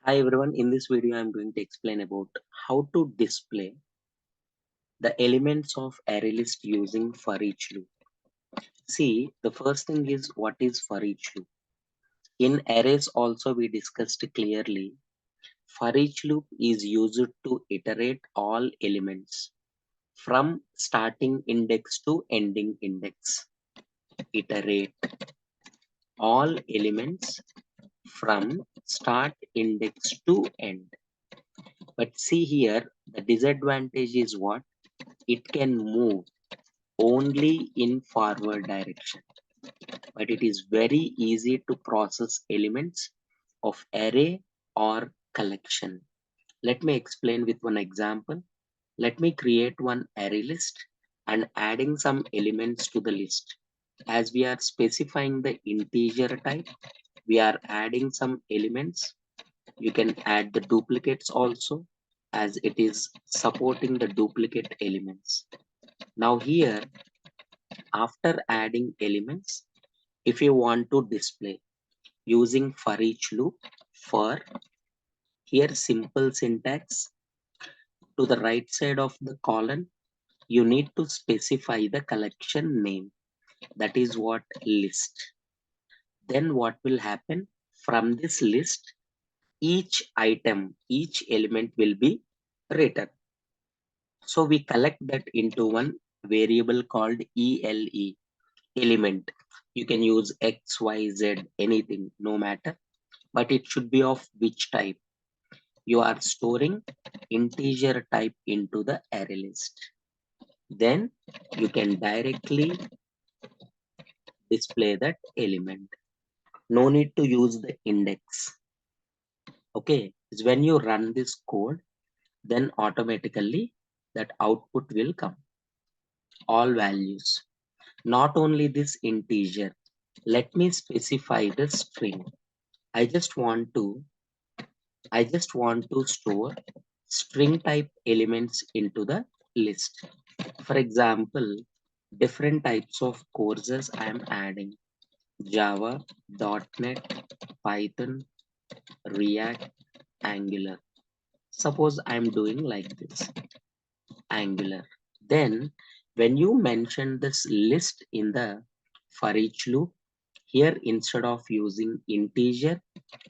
Hi everyone, in this video I'm going to explain about how to display the elements of array list using for each loop. See, the first thing is what is for each loop. In arrays also we discussed clearly, for each loop is used to iterate all elements from starting index to ending index. Iterate all elements from start index to end. But see here, the disadvantage is what? It can move only in forward direction, but it is very easy to process elements of array or collection. Let me explain with one example. Let me create one array list and adding some elements to the list. As we are specifying the integer type, we are adding some elements. You can add the duplicates also, as it is supporting the duplicate elements. Now here, after adding elements, if you want to display using for each loop, for here simple syntax, to the right side of the column, you need to specify the collection name. That is what list. Then what will happen? From this list, each item, each element will be written. So we collect that into one variable called ELE, element. You can use X, Y, Z, anything, no matter, but it should be of which type. You are storing integer type into the array list. Then you can directly display that element. No need to use the index. Okay, so when you run this code, then automatically that output will come. All values. Not only this integer. Let me specify the string. I just want to store string type elements into the list. For example, different types of courses I am adding: Java, .NET, Python, React, Angular. Suppose I am doing like this, Angular. Then when you mention this list in the for each loop, here instead of using integer,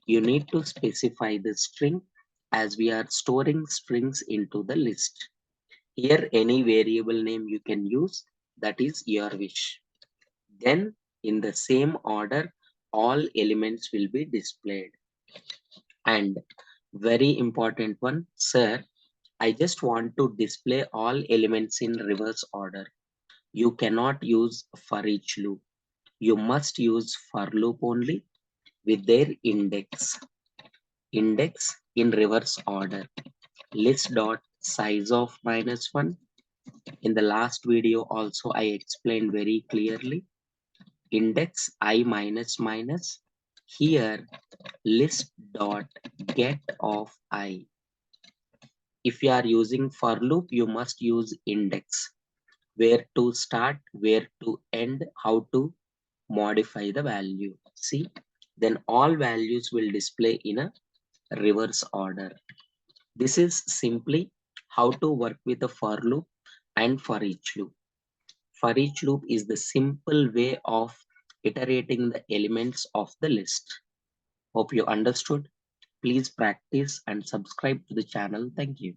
you need to specify the string, as we are storing strings into the list. Here any variable name you can use, that is your wish. Then in the same order, all elements will be displayed. And very important one, sir, I just want to display all elements in reverse order. You cannot use for each loop. You must use for loop only with their index. Index in reverse order. List dot size of -1. In the last video also I explained very clearly. Index I minus minus. Here list dot get of I. If you are using for loop, you must use index. Where to start, where to end, how to modify the value. See, then all values will display in a reverse order. This is simply how to work with a for loop and for each loop. For each loop is the simple way of iterating the elements of the list. Hope you understood. Please practice and subscribe to the channel. Thank you.